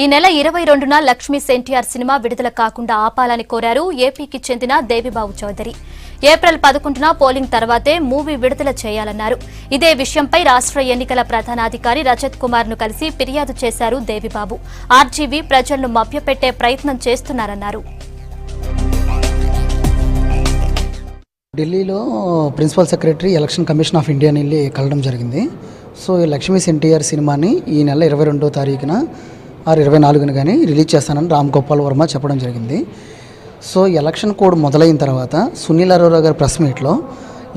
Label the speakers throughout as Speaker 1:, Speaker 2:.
Speaker 1: ఈ నెల 22న లక్ష్మీ ఎన్టీఆర్ సినిమా విడుదల కాకుండా ఆపాలని కోరారు ఏపీకి చెందిన దేవిబాబు చౌదరి. ఏప్రిల్ 11న పోలింగ్ తర్వాతే మూవీ విడుదల చేయాలన్నారు. ఇదే విషయంపై రాష్ట్ర ఎన్నికల ప్రధానాధికారి రజత్ కుమార్ ను కలిసి ఫిర్యాదు చేశారు దేవిబాబు. ఆర్జీవీ ప్రజలను మభ్యపెట్టే ప్రయత్నం చేస్తున్నారన్నారు.
Speaker 2: ఢిల్లీలో principal secretary election commission of ఇండియాని వెళ్ళి కలవడం జరిగింది. సో ఈ లక్ష్మీ ఎన్టీఆర్ సినిమాని ఈ నెల 22వ తారీఖున 24న కానీ రిలీజ్ చేస్తానని రామ్ గోపాల్ వర్మ చెప్పడం జరిగింది. సో ఎలక్షన్ కోడ్ మొదలైన తర్వాత సునీల్ అరోరా గారి ప్రెస్ మీట్లో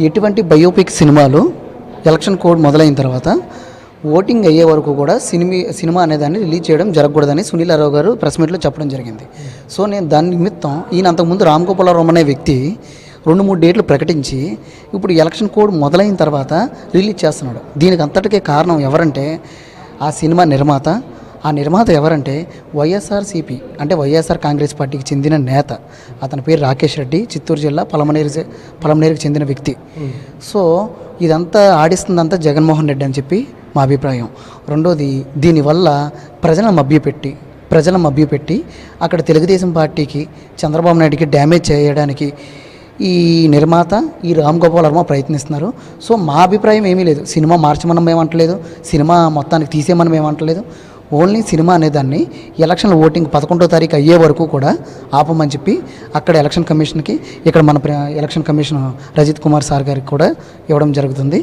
Speaker 2: ఎటువంటి బయోపిక్ సినిమాలు ఎలక్షన్ కోడ్ మొదలైన తర్వాత ఓటింగ్ అయ్యే వరకు కూడా సినిమా అనేదాన్ని రిలీజ్ చేయడం జరగకూడదని సునీల్ అరోరా గారు ప్రెస్ మీట్లో చెప్పడం జరిగింది. సో నేను దాని నిమిత్తం ఈయన అంతకుముందు రామ్ గోపాల్ వర్మ అనే వ్యక్తి 2-3 డేట్లు ప్రకటించి ఇప్పుడు ఎలక్షన్ కోడ్ మొదలైన తర్వాత రిలీజ్ చేస్తున్నాడు. దీనికి అంతటికే కారణం ఎవరంటే ఆ సినిమా నిర్మాత. ఆ నిర్మాత ఎవరంటే వైఎస్ఆర్సీపీ అంటే వైఎస్ఆర్ కాంగ్రెస్ పార్టీకి చెందిన నేత. అతని పేరు రాకేష్ రెడ్డి, చిత్తూరు జిల్లా పలమనేరుకి చెందిన వ్యక్తి. సో ఇదంతా ఆడిస్తుందంతా జగన్మోహన్ రెడ్డి అని చెప్పి మా అభిప్రాయం. రెండోది, దీనివల్ల ప్రజలను మభ్యపెట్టి అక్కడ తెలుగుదేశం పార్టీకి చంద్రబాబు నాయుడికి డ్యామేజ్ చేయడానికి ఈ నిర్మాత ఈ రామ్ గోపాల్ వర్మ ప్రయత్నిస్తున్నారు. సో మా అభిప్రాయం ఏమీ లేదు. సినిమా మార్చమని మేమంటలేదు, సినిమా మొత్తానికి తీసేయమని మేమంటలేదు. ఓన్లీ సినిమా అనేదాన్ని ఎలక్షన్ ఓటింగ్ 11వ తారీఖు అయ్యే వరకు కూడా ఆపమని చెప్పి అక్కడ ఎలక్షన్ కమిషన్కి, ఇక్కడ మన election commission Rajith Kumar sir గారికి కూడా ఇవ్వడం జరుగుతుంది.